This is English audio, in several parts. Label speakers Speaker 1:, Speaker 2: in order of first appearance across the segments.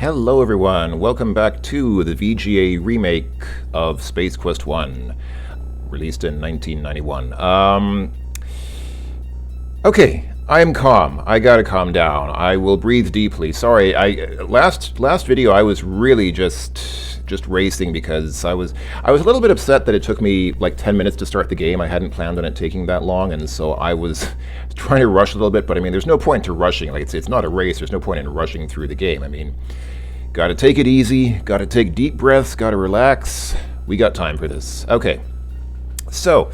Speaker 1: Hello everyone, welcome back to the VGA remake of Space Quest 1, released in 1991. Okay, I am calm. I gotta calm down. I will breathe deeply. Sorry, last video I was really just racing because I was a little bit upset that it took me like 10 minutes to start the game. I hadn't planned on it taking that long, and so I was trying to rush a little bit, but I mean, there's no point to rushing. Like, it's not a race. There's no point in rushing through the game. I mean, gotta take it easy, gotta take deep breaths, gotta relax. We got time for this. Okay. So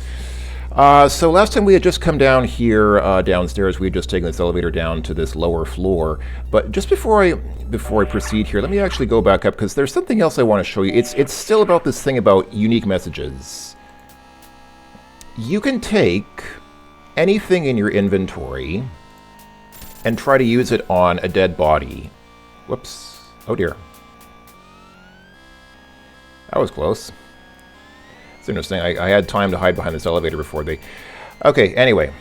Speaker 1: last time we had just come down here downstairs. We had just taken this elevator down to this lower floor. But just before I proceed here, let me actually go back up because there's something else I want to show you. It's still about this thing about unique messages. You can take anything in your inventory and try to use it on a dead body. Whoops. Oh dear. That was close. It's interesting. I had time to hide behind this elevator before they... Okay, anyway.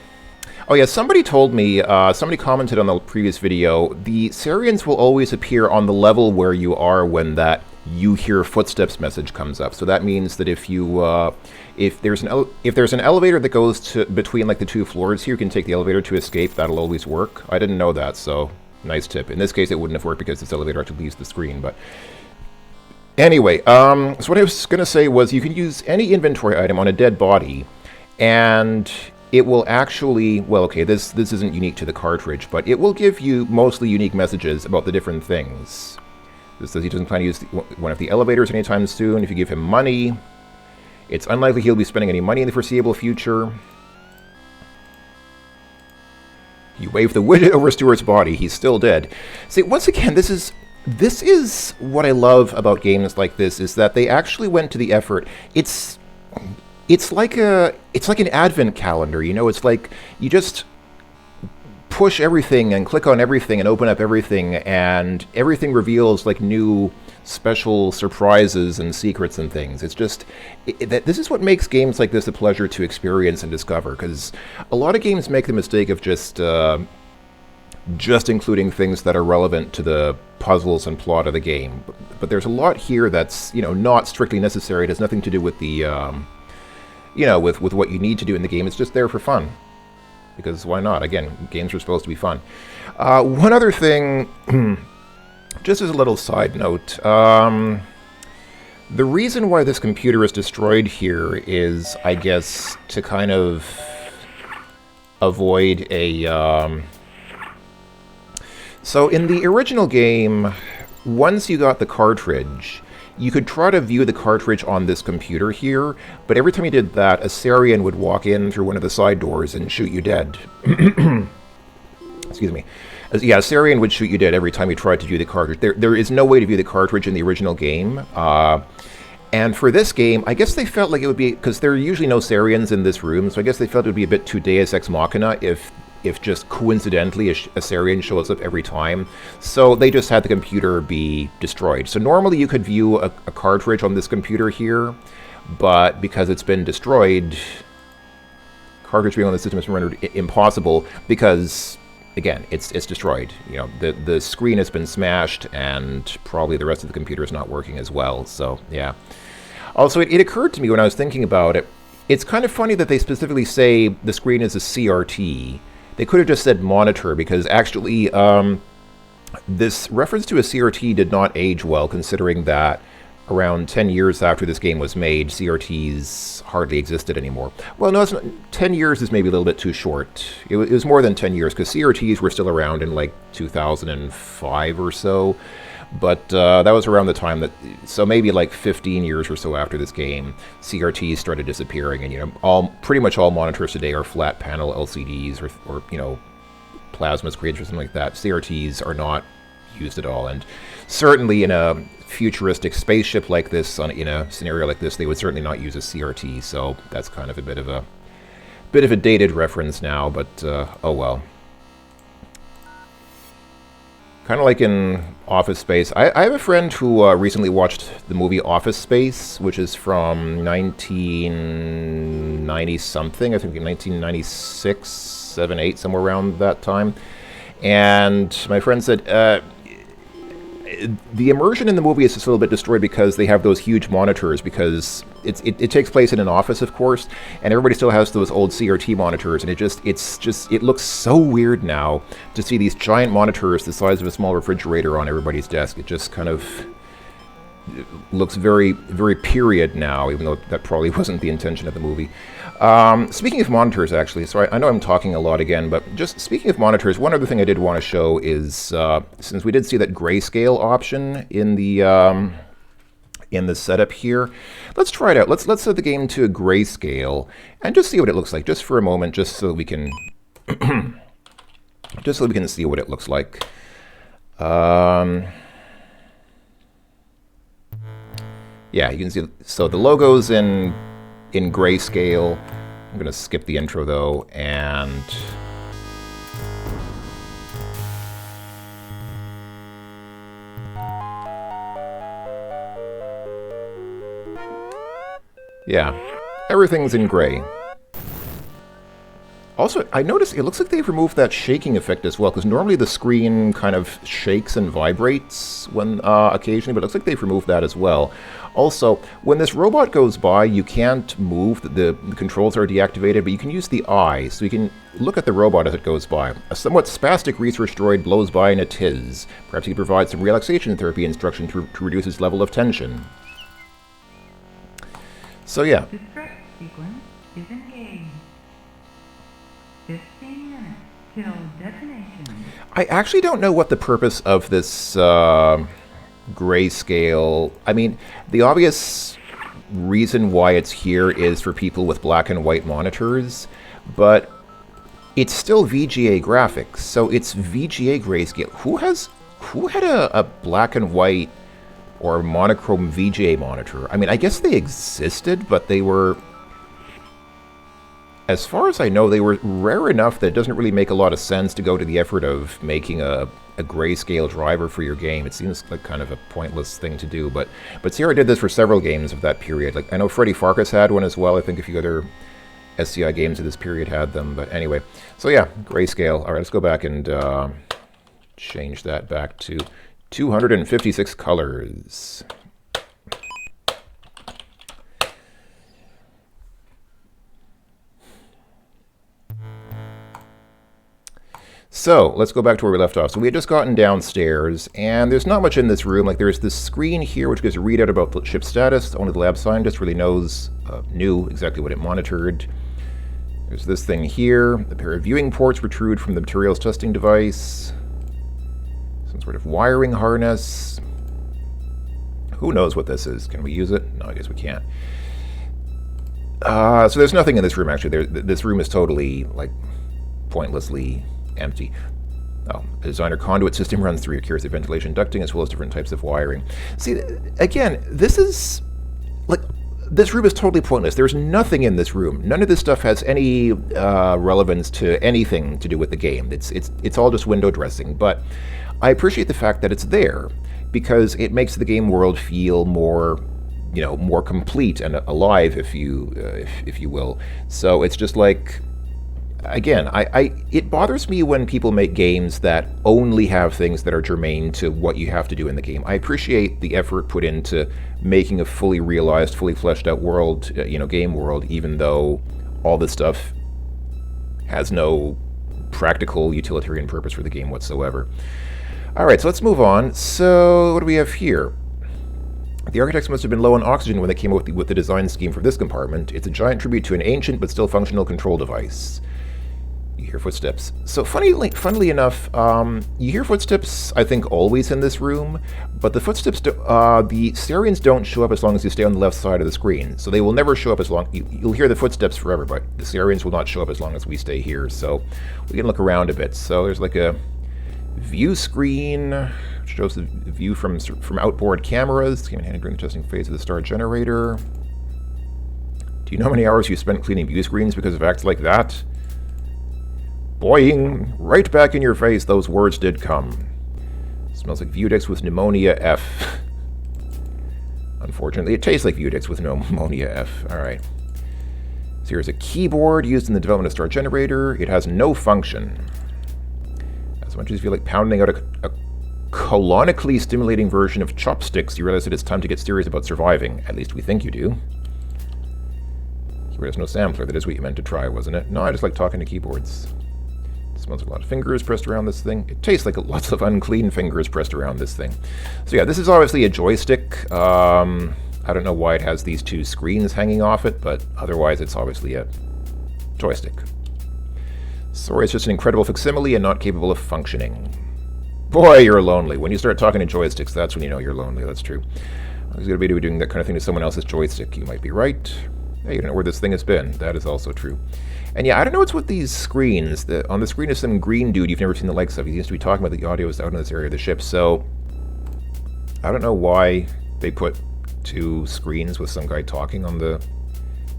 Speaker 1: Oh yeah, somebody told me, somebody commented on the previous video, the Sarians will always appear on the level where you are when that "you hear footsteps" message comes up. So that means that if you, if there's an elevator that goes to between like the two floors here, you can take the elevator to escape. That'll always work. I didn't know that, so nice tip. In this case, it wouldn't have worked because this elevator actually leaves the screen, but... Anyway, so what I was going to say was you can use any inventory item on a dead body, and it will actually, well, okay, this isn't unique to the cartridge, but it will give you mostly unique messages about the different things. This says he doesn't plan to use one of the elevators anytime soon. If you give him money, it's unlikely he'll be spending any money in the foreseeable future. You wave the widget over Stuart's body. He's still dead. See, once again, this is what I love about games like this, is that they actually went to the effort. It's like an advent calendar, you know. It's like you just push everything and click on everything and open up everything, and everything reveals like new special surprises and secrets and things. It's just this is what makes games like this a pleasure to experience and discover, because a lot of games make the mistake of just including things that are relevant to the puzzles and plot of the game. But there's a lot here that's, you know, not strictly necessary. It has nothing to do with the, you know, with what you need to do in the game. It's just there for fun. Because why not? Again, games are supposed to be fun. One other thing, just as a little side note, the reason why this computer is destroyed here is, I guess, to kind of avoid a... So in the original game, once you got the cartridge, you could try to view the cartridge on this computer here, but every time you did that, a Sarian would walk in through one of the side doors and shoot you dead. Excuse me. Yeah, a Sarian would shoot you dead every time you tried to view the cartridge. There is no way to view the cartridge in the original game. And for this game, I guess they felt like it would be, because there are usually no Sarians in this room, so I guess they felt it would be a bit too Deus Ex Machina if just coincidentally a Sarian shows up every time. So they just had the computer be destroyed. So normally you could view a cartridge on this computer here, but because it's been destroyed, cartridge being on the system is rendered impossible because, again, it's destroyed. You know, the screen has been smashed, and probably the rest of the computer is not working as well. So, yeah. Also, it occurred to me when I was thinking about it, it's kind of funny that they specifically say the screen is a CRT. They could have just said monitor, because actually this reference to a CRT did not age well, considering that around 10 years after this game was made, CRTs hardly existed anymore. Well, no, 10 years is maybe a little bit too short. It was more than 10 years, because CRTs were still around in like 2005 or so. But that was around the time that, so maybe like 15 years or so after this game, CRTs started disappearing, and, you know, pretty much all monitors today are flat panel LCDs or you know, plasma screens or something like that. CRTs are not used at all, and certainly in a futuristic spaceship like this, in a scenario like this, they would certainly not use a CRT. So that's kind of a bit of a dated reference now, but oh well. Kind of like in Office Space. I have a friend who recently watched the movie Office Space, which is from 1990-something, I think 1996, 7, 8, somewhere around that time. And my friend said, the immersion in the movie is just a little bit destroyed because they have those huge monitors, because it takes place in an office, of course, and everybody still has those old CRT monitors, and it looks so weird now to see these giant monitors the size of a small refrigerator on everybody's desk. It just kind of looks very, very period now, even though that probably wasn't the intention of the movie. Speaking of monitors, actually, so I know I'm talking a lot again, but just speaking of monitors, one other thing I did want to show is, since we did see that grayscale option in the setup here, let's try it out. Let's set the game to a grayscale and just see what it looks like, just for a moment, just so we can see what it looks like. Yeah, you can see, so the logo's in grayscale. I'm going to skip the intro, though, and yeah, everything's in gray. Also, I noticed it looks like they've removed that shaking effect as well, because normally the screen kind of shakes and vibrates when occasionally, but it looks like they've removed that as well. Also, when this robot goes by, you can't move, the controls are deactivated, but you can use the eye, so you can look at the robot as it goes by. A somewhat spastic research droid blows by in a tiz. Perhaps he provides some relaxation therapy instruction to reduce his level of tension. So yeah.
Speaker 2: The stretch sequence is engaged. 15 minutes till detonation.
Speaker 1: I actually don't know what the purpose of this grayscale... I mean, the obvious reason why it's here is for people with black and white monitors, but it's still VGA graphics, so it's VGA grayscale. Who had a black and white or monochrome VGA monitor? I mean, I guess they existed, but they were... As far as I know, they were rare enough that it doesn't really make a lot of sense to go to the effort of making a grayscale driver for your game. It seems like kind of a pointless thing to do, but Sierra did this for several games of that period. Like, I know Freddy Farkas had one as well. I think a few other SCI games of this period had them, but anyway. So yeah, grayscale. All right, let's go back and change that back to 256 colors. So, let's go back to where we left off. So we had just gotten downstairs, and there's not much in this room. Like, there's this screen here which gives a readout about the ship's status. Only the lab scientist really knew exactly what it monitored. There's this thing here. A pair of viewing ports protrude from the materials testing device. Some sort of wiring harness. Who knows what this is? Can we use it? No, I guess we can't. So there's nothing in this room, actually. This room is totally, like, pointlessly empty. Oh, a designer conduit system runs through your curious ventilation ducting as well as different types of wiring. See, again, this is like, this room is totally pointless. There's nothing in this room. None of this stuff has any relevance to anything to do with the game. It's all just window dressing. But I appreciate the fact that it's there, because it makes the game world feel more, you know, more complete and alive, if you will. So it's just like, again, it bothers me when people make games that only have things that are germane to what you have to do in the game. I appreciate the effort put into making a fully realized, fully fleshed out world, game world, even though all this stuff has no practical utilitarian purpose for the game whatsoever. Alright, so let's move on. So, what do we have here? The architects must have been low on oxygen when they came up with the design scheme for this compartment. It's a giant tribute to an ancient but still functional control device. You hear footsteps. So funnily enough, you hear footsteps, I think, always in this room, but the footsteps, the Sarians don't show up as long as you stay on the left side of the screen. So they will never show up as long, you'll hear the footsteps forever, but the Sarians will not show up as long as we stay here. So we can look around a bit. So there's like a view screen, which shows the view from outboard cameras. Came in handy during the testing phase of the star generator. Do you know how many hours you spent cleaning view screens because of acts like that? Boing! Right back in your face, those words did come. Smells like Vudex with pneumonia F. Unfortunately, it tastes like Vudex with pneumonia F. Alright. So here's a keyboard used in the development of Star Generator. It has no function. As much as you feel like pounding out a colonically stimulating version of chopsticks, you realize that it's time to get serious about surviving. At least we think you do. There's no sampler. That is what you meant to try, wasn't it? No, I just like talking to keyboards. It smells like a lot of fingers pressed around this thing. It tastes like lots of unclean fingers pressed around this thing. So yeah, this is obviously a joystick. I don't know why it has these two screens hanging off it, but otherwise it's obviously a joystick. Sorry, it's just an incredible facsimile and not capable of functioning. Boy, you're lonely. When you start talking to joysticks, that's when you know you're lonely. That's true. I was going to be doing that kind of thing to someone else's joystick. You might be right. Hey, you don't know where this thing has been. That is also true. And yeah, I don't know what's with these screens. On the screen is some green dude you've never seen the likes of. He seems to be talking about the audio is out in this area of the ship, so I don't know why they put two screens with some guy talking on the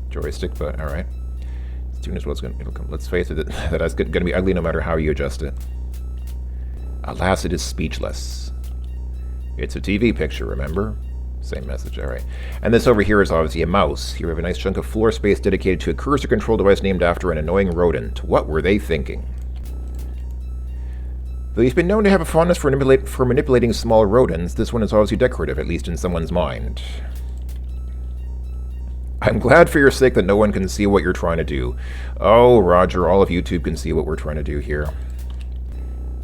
Speaker 1: joystick, but alright. As soon as it'll come. Let's face it, that's going to be ugly no matter how you adjust it. Alas, it is speechless. It's a TV picture, remember? Same message, alright. And this over here is obviously a mouse. Here we have a nice chunk of floor space dedicated to a cursor control device named after an annoying rodent. What were they thinking? Though he's been known to have a fondness for manipulating small rodents, this one is obviously decorative, at least in someone's mind. I'm glad for your sake that no one can see what you're trying to do. Oh, Roger, all of YouTube can see what we're trying to do here.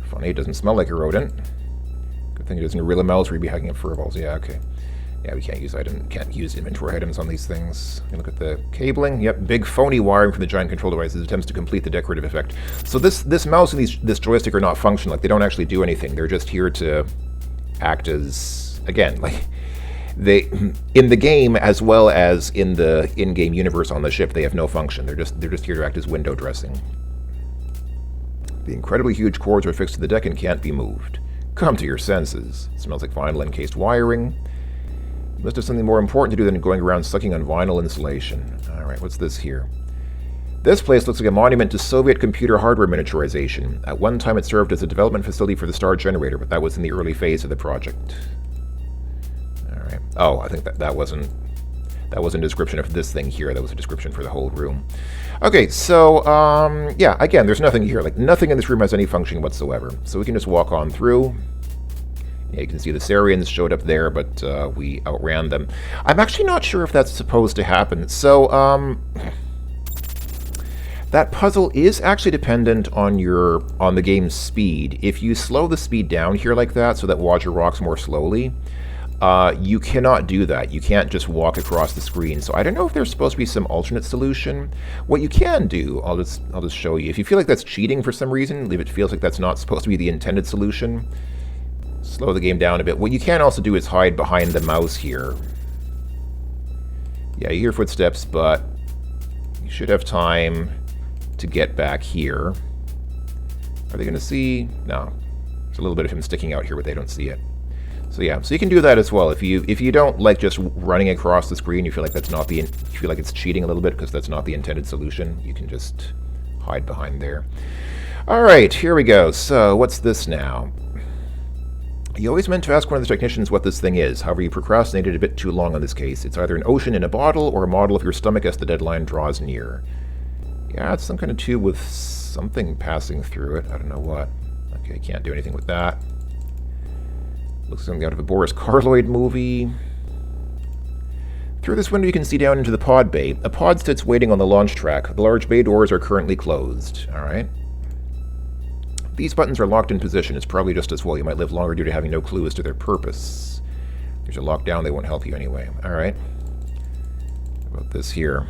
Speaker 1: Funny, it doesn't smell like a rodent. Good thing it isn't a real mouse where you'd be hacking up furballs. Yeah, okay. Yeah, we can't use inventory items on these things. You look at the cabling. Yep, big phony wiring from the giant control devices attempts to complete the decorative effect. So this mouse and this joystick are not functional. Like, they don't actually do anything. They're just here to act as, again, like, they in the game as well as in the in-game universe on the ship, they have no function. They're just here to act as window dressing. The incredibly huge cords are fixed to the deck and can't be moved. Come to your senses. It smells like vinyl encased wiring. You must have something more important to do than going around sucking on vinyl insulation. Alright, what's this here? This place looks like a monument to Soviet computer hardware miniaturization. At one time it served as a development facility for the Star Generator, but that was in the early phase of the project. Alright. Oh, I think that wasn't a description of this thing here. That was a description for the whole room. Okay, so, yeah, again, there's nothing here. Like, nothing in this room has any function whatsoever. So we can just walk on through. Yeah, you can see the Sarians showed up there, but we outran them. I'm actually not sure if that's supposed to happen. So, that puzzle is actually dependent on the game's speed. If you slow the speed down here like that, so that Roger walks more slowly, you cannot do that. You can't just walk across the screen. So I don't know if there's supposed to be some alternate solution. What you can do, I'll just show you. If you feel like that's cheating for some reason, if it feels like that's not supposed to be the intended solution, slow the game down a bit. What you can also do is hide behind the mouse here. Yeah, you hear footsteps, but you should have time to get back here. Are they going to see? No. There's a little bit of him sticking out here, but they don't see it. So yeah, so you can do that as well. If you don't like just running across the screen, you feel like you feel like it's cheating a little bit because that's not the intended solution, you can just hide behind there. All right, here we go. So what's this now? You always meant to ask one of the technicians what this thing is. However, you procrastinated a bit too long on this case. It's either an ocean in a bottle or a model of your stomach as the deadline draws near. Yeah, it's some kind of tube with something passing through it. I don't know what. Okay, can't do anything with that. Looks like something out of a Boris Karloff movie. Through this window you can see down into the pod bay. A pod sits waiting on the launch track. The large bay doors are currently closed. Alright. These buttons are locked in position. It's probably just as well. You might live longer due to having no clue as to their purpose. There's a lockdown. They won't help you anyway. Alright. What about this here?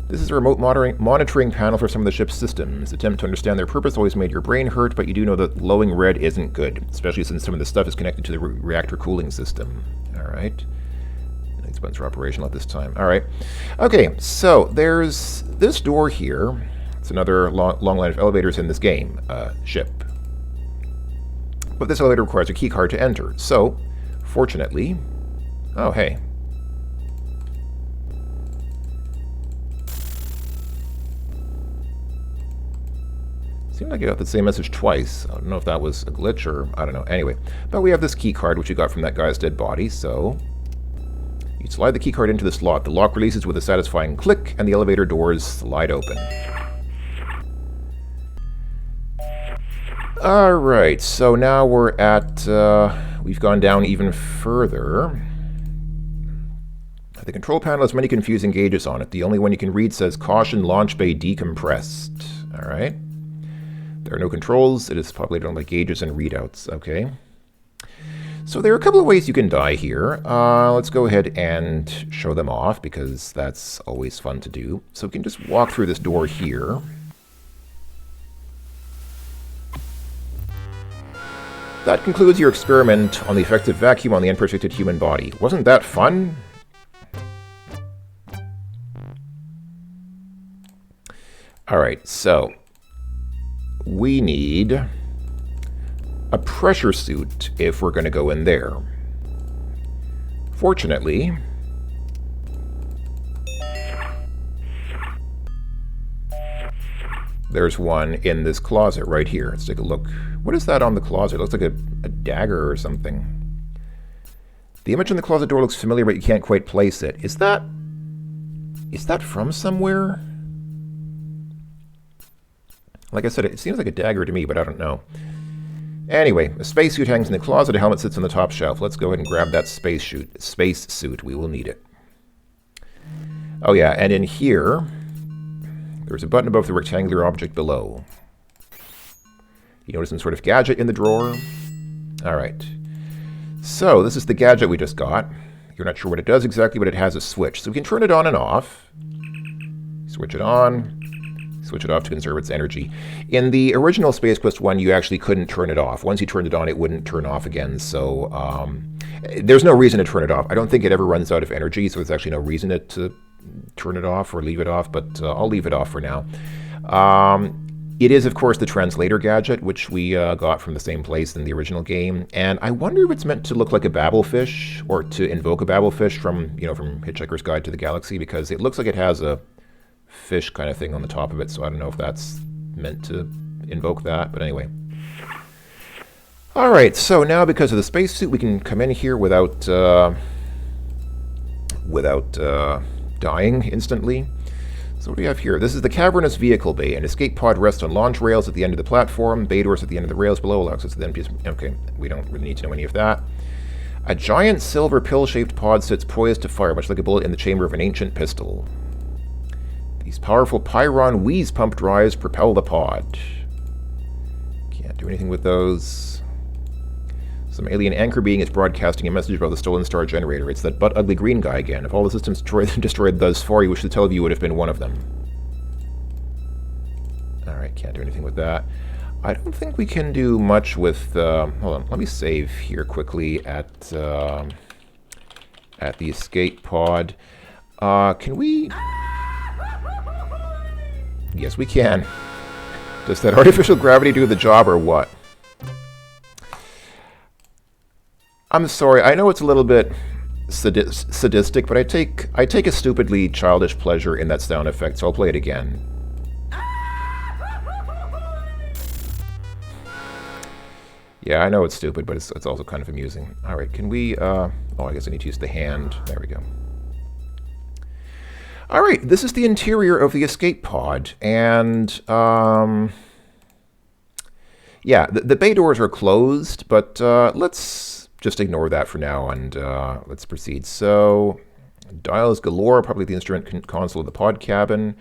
Speaker 1: This is a remote monitoring panel for some of the ship's systems. Attempt to understand their purpose always made your brain hurt, but you do know that glowing red isn't good, especially since some of the stuff is connected to the reactor cooling system. Alright. These buttons are operational at this time. Alright. Okay, so there's this door here. It's another long line of elevators in this game, ship. But this elevator requires a key card to enter. So, fortunately... Oh, hey. Seemed like I got the same message twice. I don't know if that was a glitch or... I don't know. Anyway. But we have this key card, which we got from that guy's dead body, so... You slide the key card into the slot. The lock releases with a satisfying click, and the elevator doors slide open. Alright, so now we're at, we've gone down even further. The control panel has many confusing gauges on it. The only one you can read says, "Caution, launch bay decompressed." Alright. There are no controls. It is populated on like gauges and readouts. Okay. So there are a couple of ways you can die here. Let's go ahead and show them off, because that's always fun to do. So we can just walk through this door here. That concludes your experiment on the effects of vacuum on the unprotected human body. Wasn't that fun? Alright, so we need a pressure suit if we're going to go in there. Fortunately, there's one in this closet right here. Let's take a look. What is that on the closet? It looks like a dagger or something. The image on the closet door looks familiar, but you can't quite place it. Is that from somewhere? Like I said, it seems like a dagger to me, but I don't know. Anyway, a spacesuit hangs in the closet. A helmet sits on the top shelf. Let's go ahead and grab that spacesuit. We will need it. Oh yeah, and in here, there's a button above the rectangular object below. You notice some sort of gadget in the drawer? Alright. So, this is the gadget we just got. You're not sure what it does exactly, but it has a switch. So we can turn it on and off. Switch it on. Switch it off to conserve its energy. In the original Space Quest 1, you actually couldn't turn it off. Once you turned it on, it wouldn't turn off again. So, there's no reason to turn it off. I don't think it ever runs out of energy, so there's actually no reason to turn it off or leave it off, but I'll leave it off for now. It is, of course, the translator gadget, which we got from the same place in the original game. And I wonder if it's meant to look like a babblefish, or to invoke a babblefish from Hitchhiker's Guide to the Galaxy, because it looks like it has a fish kind of thing on the top of it, so I don't know if that's meant to invoke that, but anyway. Alright, so now because of the spacesuit, we can come in here without dying instantly. So what do we have here? This is the cavernous vehicle bay. An escape pod rests on launch rails at the end of the platform. Bay doors at the end of the rails below allow access to the empty... Okay, we don't really need to know any of that. A giant silver pill-shaped pod sits poised to fire, much like a bullet in the chamber of an ancient pistol. These powerful Pyron wheeze pump drives propel the pod. Can't do anything with those. Some alien anchor being is broadcasting a message about the stolen star generator. It's that butt-ugly green guy again. If all the systems destroyed thus far, you wish to tell you would have been one of them. Alright, can't do anything with that. I don't think we can do much with... hold on, let me save here quickly at the escape pod. Can we... Yes, we can. Does that artificial gravity do the job, or what? I'm sorry, I know it's a little bit sadistic, but I take a stupidly childish pleasure in that sound effect, so I'll play it again. Yeah, I know it's stupid, but it's also kind of amusing. Alright, can we... oh, I guess I need to use the hand. There we go. Alright, this is the interior of the escape pod, and... yeah, the bay doors are closed, but let's just ignore that for now, and let's proceed. So, dials galore, probably the instrument console of the pod cabin.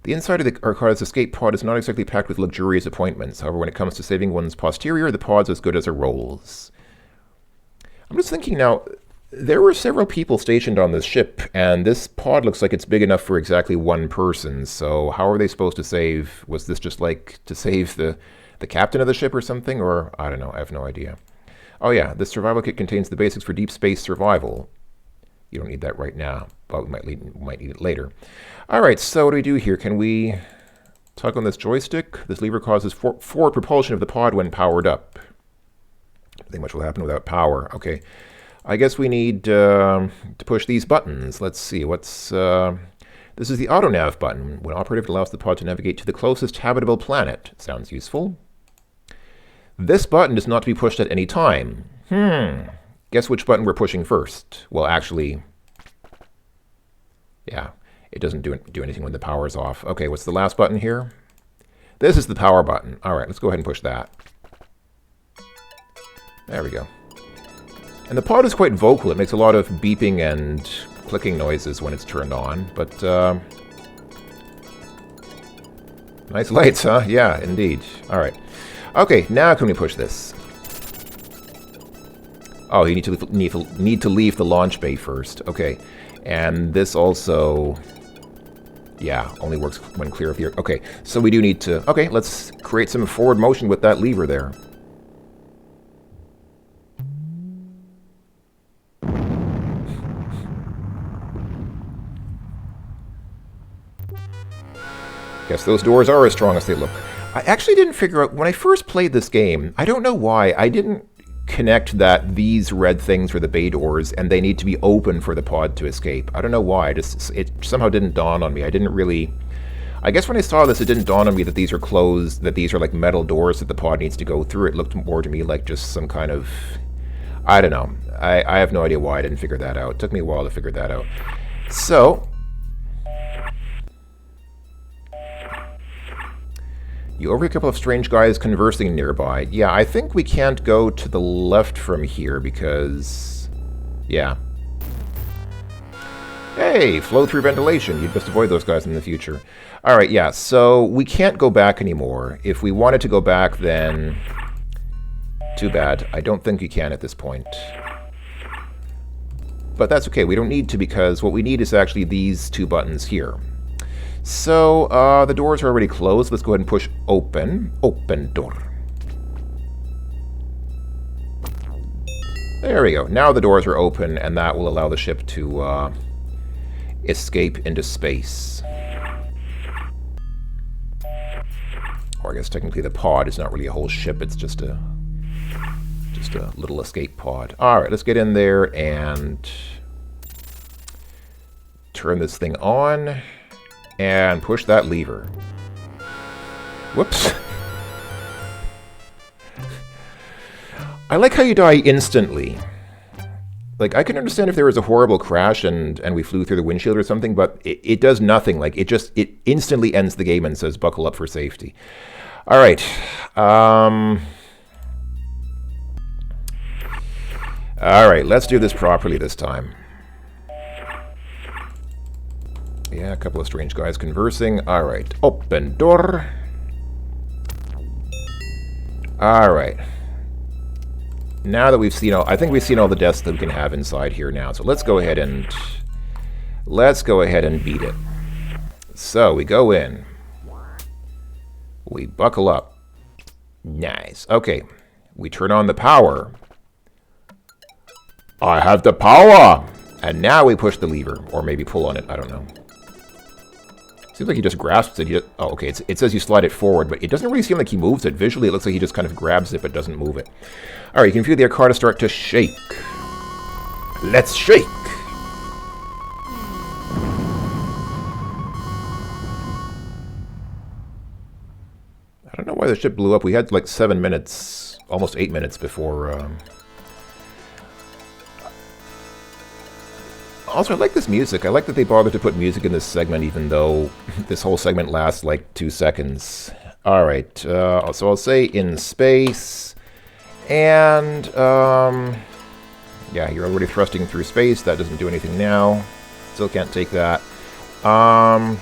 Speaker 1: The inside of the Arcada's escape pod is not exactly packed with luxurious appointments. However, when it comes to saving one's posterior, the pod's as good as it rolls. I'm just thinking now, there were several people stationed on this ship, and this pod looks like it's big enough for exactly one person, so how are they supposed to save? Was this just like to save the captain of the ship or something? Or, I don't know, I have no idea. Oh yeah, this survival kit contains the basics for deep space survival. You don't need that right now, but we might need it later. Alright, so what do we do here? Can we tug on this joystick? This lever causes forward propulsion of the pod when powered up. I don't think much will happen without power. Okay, I guess we need to push these buttons. Let's see, what's... this is the autonav button. When operative, it allows the pod to navigate to the closest habitable planet. Sounds useful. This button is not to be pushed at any time. Guess which button we're pushing first? Well, actually, yeah, it doesn't do anything when the power is off. Okay, what's the last button here? This is the power button. All right, let's go ahead and push that. There we go. And the pod is quite vocal. It makes a lot of beeping and clicking noises when it's turned on, but nice lights, huh? Yeah, indeed. Alright. Okay, now can we push this? Oh, you need to leave the launch bay first. Okay. And this also... Yeah, only works when clear of here. Okay, so we do need to... Okay, let's create some forward motion with that lever there. Guess those doors are as strong as they look. I actually didn't figure out... When I first played this game, I don't know why, I didn't connect that these red things were the bay doors and they need to be open for the pod to escape. I don't know why. It somehow didn't dawn on me. I didn't really... I guess when I saw this, it didn't dawn on me that these are closed, that these are like metal doors that the pod needs to go through. It looked more to me like just some kind of... I don't know. I have no idea why I didn't figure that out. It took me a while to figure that out. So... You overhear a couple of strange guys conversing nearby. Yeah, I think we can't go to the left from here because... Yeah. Hey, flow-through ventilation. You'd best avoid those guys in the future. Alright, yeah, so we can't go back anymore. If we wanted to go back, then... Too bad. I don't think you can at this point. But that's okay. We don't need to because what we need is actually these two buttons here. So, the doors are already closed. Let's go ahead and push open. Open door. There we go. Now the doors are open, and that will allow the ship to escape into space. Or I guess technically the pod is not really a whole ship. It's just a little escape pod. Alright, let's get in there and turn this thing on. And push that lever. Whoops. I like how you die instantly. Like, I can understand if there was a horrible crash and we flew through the windshield or something, but it does nothing. Like, it instantly ends the game and says, buckle up for safety. Alright. Alright, let's do this properly this time. Yeah, a couple of strange guys conversing. Alright, open door. Alright. Now that we've seen all... I think we've seen all the deaths that we can have inside here now. So let's go ahead and... beat it. So, we go in. We buckle up. Nice. Okay. We turn on the power. I have the power! And now we push the lever. Or maybe pull on it. I don't know. Seems like he just grasps it. Oh, okay. It says you slide it forward, but it doesn't really seem like he moves it. Visually, it looks like he just kind of grabs it, but doesn't move it. All right, you can feel the Arcata start to shake. Let's shake! I don't know why the ship blew up. We had like 7 minutes, almost 8 minutes before... Also, I like this music. I like that they bothered to put music in this segment, even though this whole segment lasts like 2 seconds. Alright, so I'll say in space, and, yeah, you're already thrusting through space. That doesn't do anything now. Still can't take that. Can't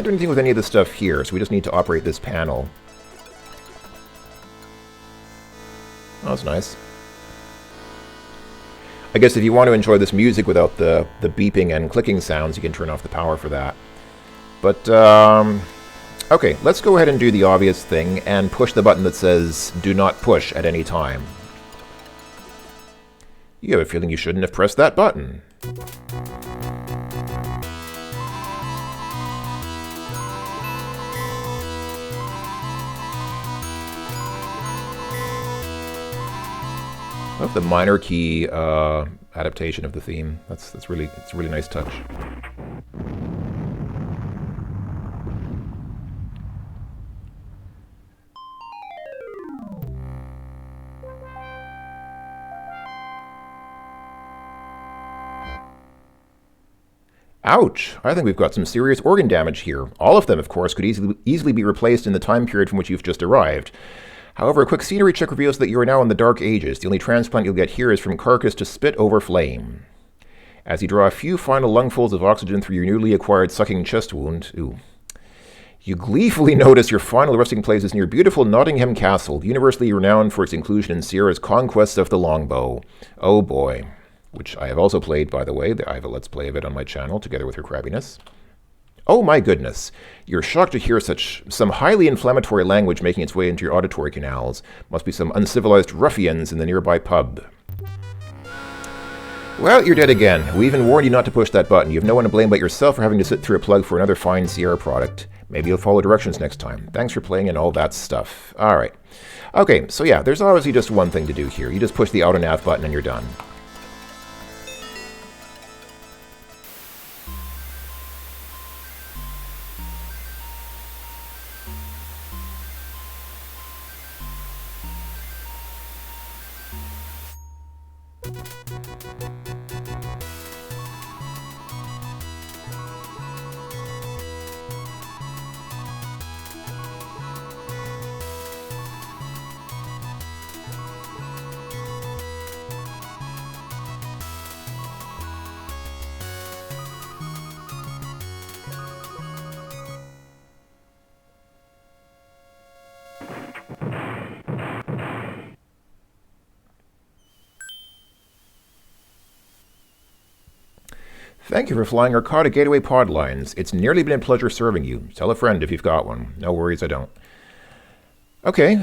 Speaker 1: do anything with any of the stuff here, so we just need to operate this panel. Oh, that's nice. I guess if you want to enjoy this music without the beeping and clicking sounds, you can turn off the power for that. But, okay, let's go ahead and do the obvious thing and push the button that says, do not push at any time. You have a feeling you shouldn't have pressed that button. I love the minor key adaptation of the theme. It's a really nice touch. Ouch! I think we've got some serious organ damage here. All of them, of course, could easily be replaced in the time period from which you've just arrived. However, a quick scenery check reveals that you are now in the Dark Ages. The only transplant you'll get here is from carcass to spit over flame. As you draw a few final lungfuls of oxygen through your newly acquired sucking chest wound, you gleefully notice your final resting place is near beautiful Nottingham Castle, universally renowned for its inclusion in Sierra's conquest of the longbow. Oh boy. Which I have also played, by the way. I have a Let's Play of it on my channel, together with her crabbiness. Oh my goodness. You're shocked to hear some highly inflammatory language making its way into your auditory canals. Must be some uncivilized ruffians in the nearby pub. Well, you're dead again. We even warned you not to push that button. You have no one to blame but yourself for having to sit through a plug for another fine Sierra product. Maybe you'll follow directions next time. Thanks for playing and all that stuff. Alright. Okay, so yeah, there's obviously just one thing to do here. You just push the auto nav button and you're done. Thank you for flying our Arcata Gateway pod lines. It's nearly been a pleasure serving you. Tell a friend if you've got one. No worries, I don't. Okay,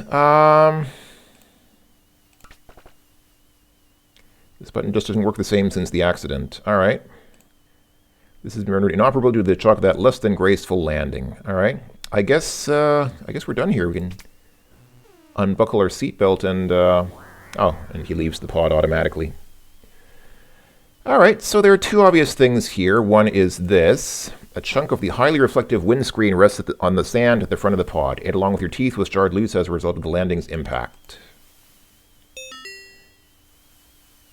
Speaker 1: this button just doesn't work the same since the accident. Alright. This has been rendered inoperable due to the shock of that less than graceful landing. Alright. I guess we're done here. We can unbuckle our seatbelt and, oh, and he leaves the pod automatically. Alright, so there are two obvious things here. One is this. A chunk of the highly reflective windscreen rests on the sand at the front of the pod. It, along with your teeth, was jarred loose as a result of the landing's impact.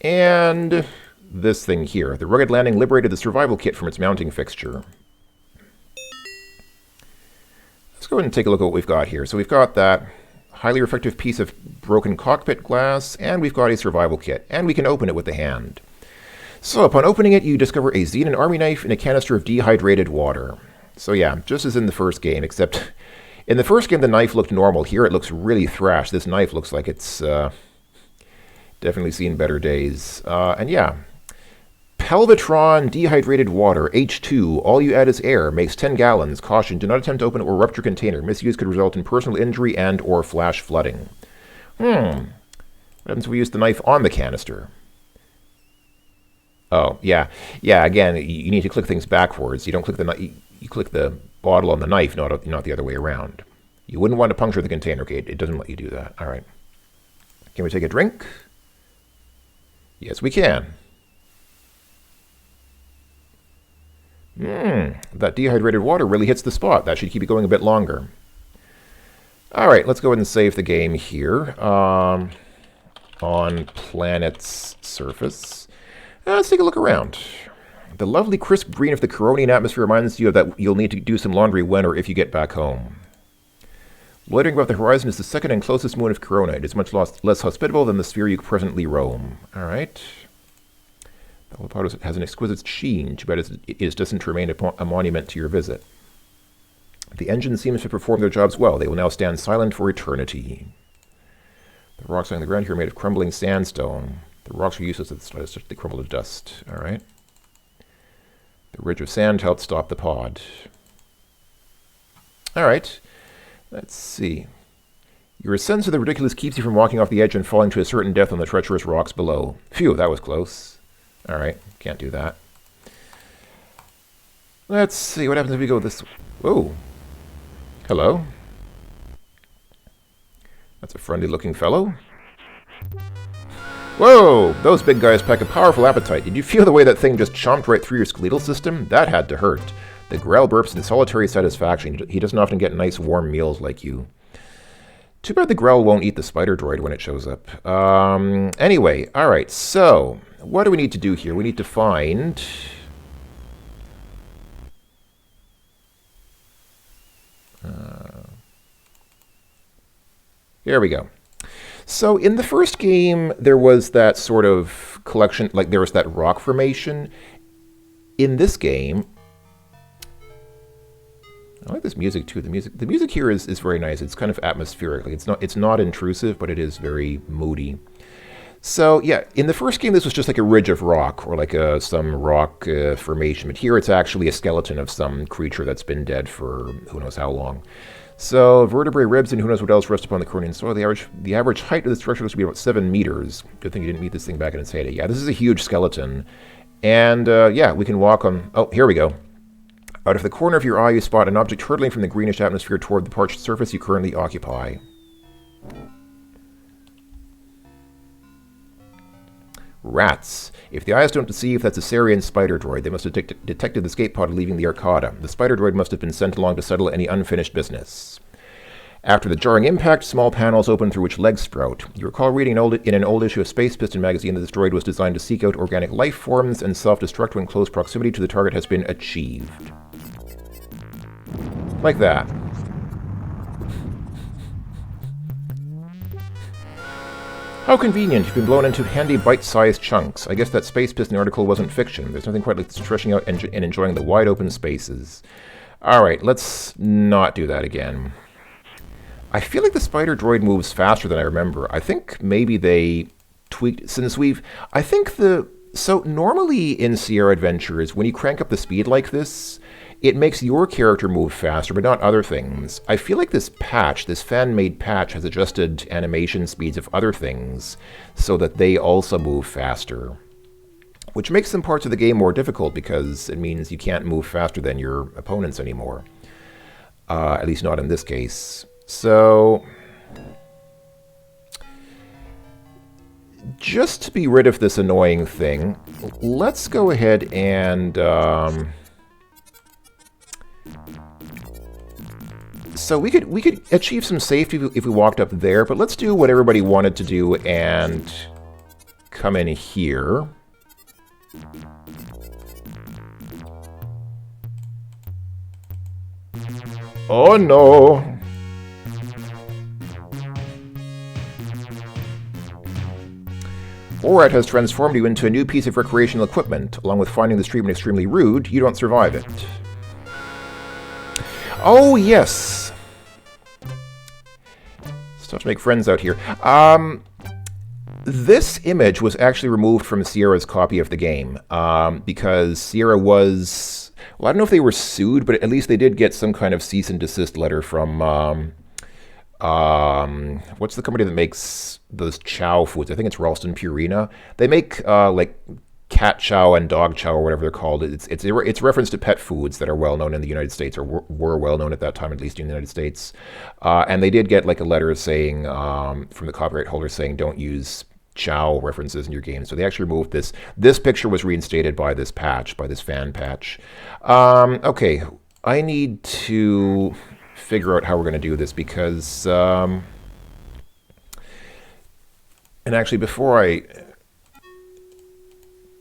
Speaker 1: And this thing here. The rugged landing liberated the survival kit from its mounting fixture. Let's go ahead and take a look at what we've got here. So we've got that highly reflective piece of broken cockpit glass, and we've got a survival kit. And we can open it with the hand. So, upon opening it, you discover a Xenon army knife and a canister of dehydrated water. So yeah, just as in the first game, except in the first game the knife looked normal. Here it looks really thrashed. This knife looks like it's definitely seen better days. And yeah, Pelvitron dehydrated water, H2. All you add is air, makes 10 gallons. Caution, do not attempt to open or rupture container. Misuse could result in personal injury and or flash flooding. What happens if we use the knife on the canister? Oh, yeah. Yeah, again, you need to click things backwards. You don't click the you click the bottle on the knife, not the other way around. You wouldn't want to puncture the container. Okay, it doesn't let you do that. All right. Can we take a drink? Yes, we can. That dehydrated water really hits the spot. That should keep it going a bit longer. All right, let's go ahead and save the game here on planet's surface. Let's take a look around. The lovely crisp green of the Keronian atmosphere reminds you that you'll need to do some laundry when or if you get back home. Loitering above the horizon is the second and closest moon of Kerona. It is much less hospitable than the sphere you presently roam. Alright. The pod has an exquisite sheen. Too bad it is destined to remain a monument to your visit. The engine seems to perform their jobs well. They will now stand silent for eternity. The rocks on the ground here are made of crumbling sandstone. The rocks are useless as they crumble to dust. All right. The ridge of sand helped stop the pod. All right. Let's see. Your sense of the ridiculous keeps you from walking off the edge and falling to a certain death on the treacherous rocks below. Phew, that was close. All right. Can't do that. Let's see. What happens if we go this way? Whoa. Hello. That's a friendly-looking fellow. Whoa! Those big guys pack a powerful appetite. Did you feel the way that thing just chomped right through your skeletal system? That had to hurt. The Grell burps in solitary satisfaction. He doesn't often get nice warm meals like you. Too bad the Grell won't eat the spider droid when it shows up. Anyway, alright, so what do we need to do here? We need to find... There we go. So in the first game, there was that sort of collection, like there was that rock formation. In this game, I like this music too. The music here is very nice. It's kind of atmospheric. Like it's not intrusive, but it is very moody. So yeah, in the first game, this was just like a ridge of rock or like some rock formation. But here, it's actually a skeleton of some creature that's been dead for who knows how long. So vertebrae, ribs, and who knows what else rest upon the Keronian soil. The average height of the structure looks to be about 7 meters. Good thing you didn't meet this thing back in its heyday. Yeah, this is a huge skeleton. And yeah, we can walk on... Oh, here we go. Out of the corner of your eye, you spot an object hurtling from the greenish atmosphere toward the parched surface you currently occupy. Rats. If the eyes don't deceive, that's a Sarian spider droid. They must have detected the escape pod leaving the Arcada. The spider droid must have been sent along to settle any unfinished business. After the jarring impact, small panels open through which legs sprout. You recall reading in an old issue of Space Piston magazine that this droid was designed to seek out organic life forms and self-destruct when close proximity to the target has been achieved. Like that. How convenient, you've been blown into handy bite-sized chunks. I guess that Space Piston article wasn't fiction. There's nothing quite like stretching out and enjoying the wide open spaces. Alright, let's not do that again. I feel like the spider droid moves faster than I remember. I think maybe they tweaked, since we've... I think so normally in Sierra Adventures, when you crank up the speed like this, it makes your character move faster, but not other things. I feel like this patch, this fan-made patch, has adjusted animation speeds of other things so that they also move faster. Which makes some parts of the game more difficult because it means you can't move faster than your opponents anymore. At least not in this case. So... just to be rid of this annoying thing, let's go ahead and... so we could achieve some safety if we walked up there, but let's do what everybody wanted to do and come in here. Oh no! Borat has transformed you into a new piece of recreational equipment. Along with finding this treatment extremely rude, you don't survive it. Oh, yes! It's tough to make friends out here. This image was actually removed from Sierra's copy of the game, because Sierra was... well, I don't know if they were sued, but at least they did get some kind of cease and desist letter from... what's the company that makes those chow foods? I think it's Ralston Purina. They make, like... cat chow and dog chow or whatever they're called. It's reference to pet foods that are well known in the United States, or were well known at that time, at least in the United States. And they did get like a letter saying from the copyright holder saying don't use chow references in your game. So they actually removed this. This picture was reinstated by this patch, by this fan patch. Okay, I need to figure out how we're going to do this because and actually before I...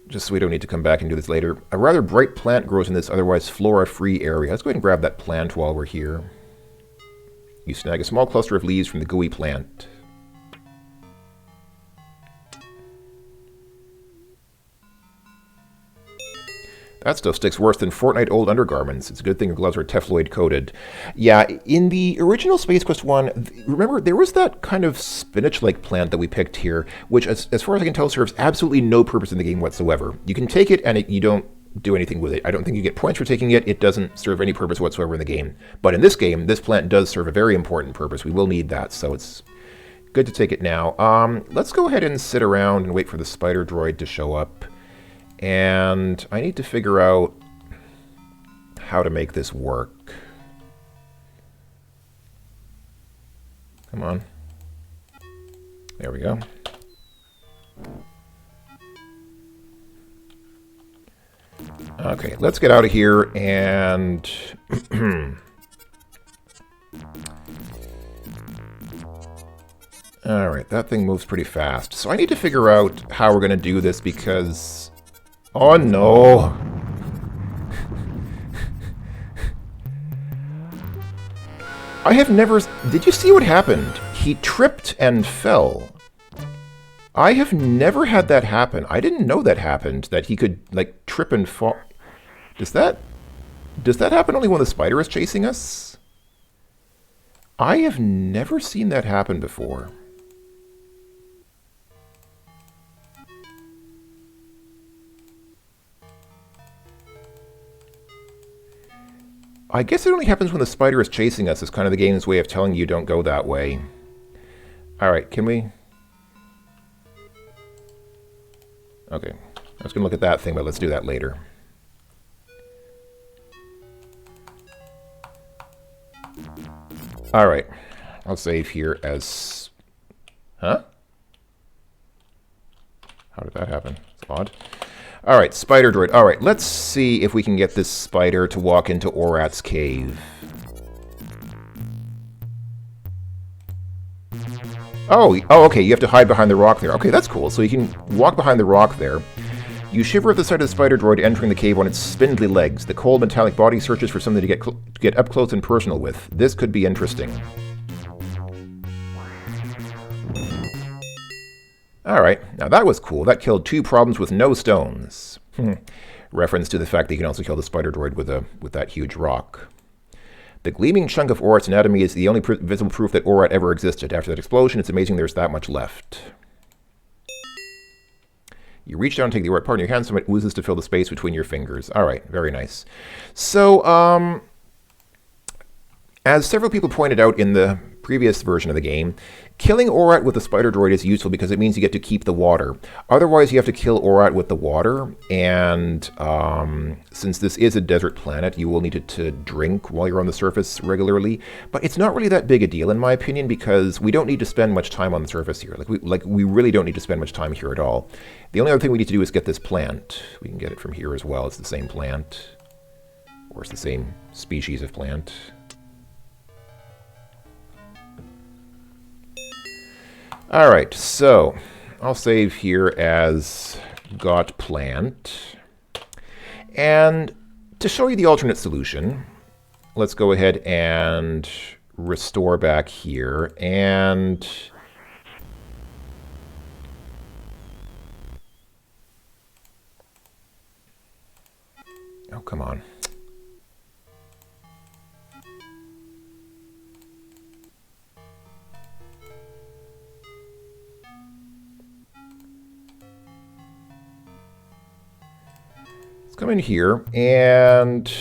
Speaker 1: just so we don't need to come back and do this later. A rather bright plant grows in this otherwise flora-free area. Let's go ahead and grab that plant while we're here. You snag a small cluster of leaves from the gooey plant. That stuff sticks worse than Fortnite-old undergarments. It's a good thing your gloves are Tefloid-coated. Yeah, in the original Space Quest 1, remember, there was that kind of spinach-like plant that we picked here, which, as far as I can tell, serves absolutely no purpose in the game whatsoever. You can take it, and you don't do anything with it. I don't think you get points for taking it. It doesn't serve any purpose whatsoever in the game. But in this game, this plant does serve a very important purpose. We will need that, so it's good to take it now. Let's go ahead and sit around and wait for the spider droid to show up. And I need to figure out how to make this work. Come on. There we go. Okay, let's get out of here and... Alright, that thing moves pretty fast. So I need to figure out how we're going to do this because... oh no! I have never... did you see what happened? he tripped and fell. I have never had that happen. I didn't know that happened, that he could, like, trip and fall. Does that happen only when the spider is chasing us? I have never seen that happen before. I guess it only happens when the spider is chasing us. It's kind of the game's way of telling you don't go that way. Alright, can we... Okay, I was going to look at that thing, but let's do that later. Alright, I'll save here as... Huh? How did that happen? It's odd. Alright, spider droid. Alright, let's see if we can get this spider to walk into Orat's cave. Oh, okay, you have to hide behind the rock there. Okay, that's cool. So you can walk behind the rock there. You shiver at the sight of the spider droid entering the cave on its spindly legs. The cold metallic body searches for something to get up close and personal with. This could be interesting. Alright, now that was cool. That killed 2 problems with no stones. Reference to the fact that you can also kill the spider droid with that huge rock. The gleaming chunk of Orat's anatomy is the only visible proof that Orat ever existed. After that explosion, it's amazing there's that much left. You reach down and take the Orat part in your hand, so it oozes to fill the space between your fingers. Alright, very nice. So, as several people pointed out in the previous version of the game, killing Orat with the spider droid is useful because it means you get to keep the water. Otherwise, you have to kill Orat with the water, and since this is a desert planet, you will need to drink while you're on the surface regularly. But it's not really that big a deal, in my opinion, because we don't need to spend much time on the surface here. We really don't need to spend much time here at all. The only other thing we need to do is get this plant. We can get it from here as well. It's the same plant, or it's the same species of plant. Alright, so I'll save here as got plant. And to show you the alternate solution, let's go ahead and restore back here. And oh, come on. Come in here, and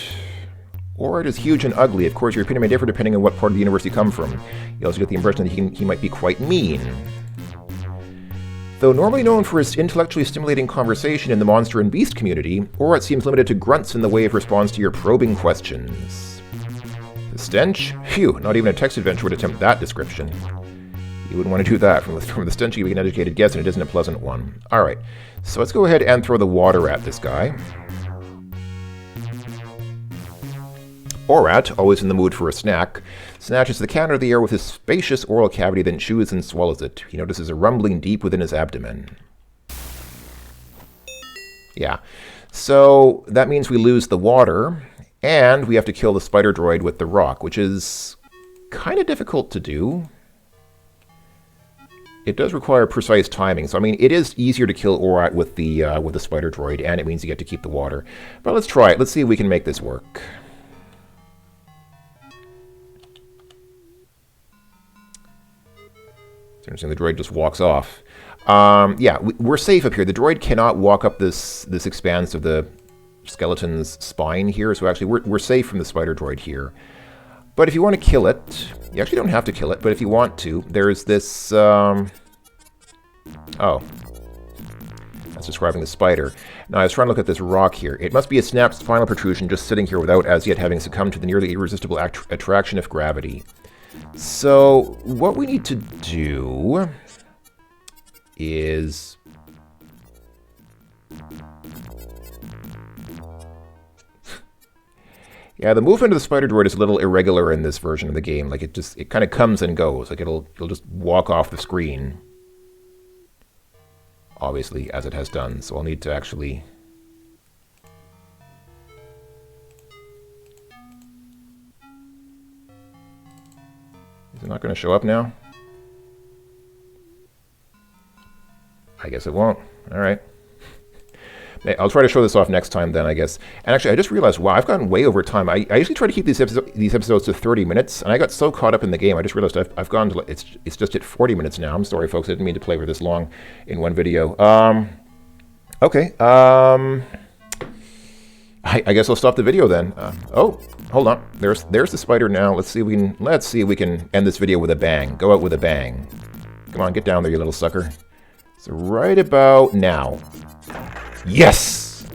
Speaker 1: Orat is huge and ugly. Of course, your opinion may differ depending on what part of the universe you come from. You also get the impression that he might be quite mean. Though normally known for his intellectually stimulating conversation in the monster and beast community, Orat seems limited to grunts in the way of response to your probing questions. The stench? Phew, not even a text adventure would attempt that description. You wouldn't want to do that. From the stench, you make an educated guess, and it isn't a pleasant one. Alright, so let's go ahead and throw the water at this guy. Orat, always in the mood for a snack, snatches the can out of the air with his spacious oral cavity, then chews and swallows it. He notices a rumbling deep within his abdomen. Yeah, so that means we lose the water, and we have to kill the spider droid with the rock, which is kind of difficult to do. It does require precise timing, so I mean, it is easier to kill Orat with the spider droid, and it means you get to keep the water. But let's try it. Let's see if we can make this work. It's interesting, the droid just walks off. Yeah, we're safe up here. The droid cannot walk up this expanse of the skeleton's spine here, so actually we're safe from the spider droid here. But if you want to kill it, you actually don't have to kill it, but if you want to, there's this, oh. That's describing the spider. Now, I was trying to look at this rock here. It must be a snapped spinal protrusion just sitting here without as yet having succumbed to the nearly irresistible attraction of gravity. So, what we need to do is... Yeah, the movement of the spider droid is a little irregular in this version of the game. Like, it kind of comes and goes. Like, it'll just walk off the screen. Obviously, as it has done. So I'll need to actually... Is it not going to show up now? I guess it won't. All right. I'll try to show this off next time then, I guess. And actually, I just realized, wow, I've gone way over time. I usually try to keep these episodes to 30 minutes, and I got so caught up in the game, I just realized I've gone to, it's just at 40 minutes now. I'm sorry, folks. I didn't mean to play for this long in one video. Okay. I guess I'll stop the video then. Oh, hold on. There's the spider now. Let's see if we can end this video with a bang. Go out with a bang. Come on, get down there, you little sucker. So right about now. Yes!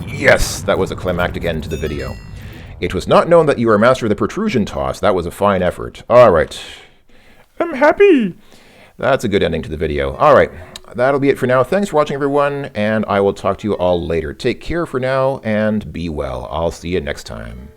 Speaker 1: Yes! That was a climactic end to the video. It was not known that you were a master of the protrusion toss. That was a fine effort. Alright. I'm happy! That's a good ending to the video. Alright. That'll be it for now. Thanks for watching, everyone, and I will talk to you all later. Take care for now, and be well. I'll see you next time.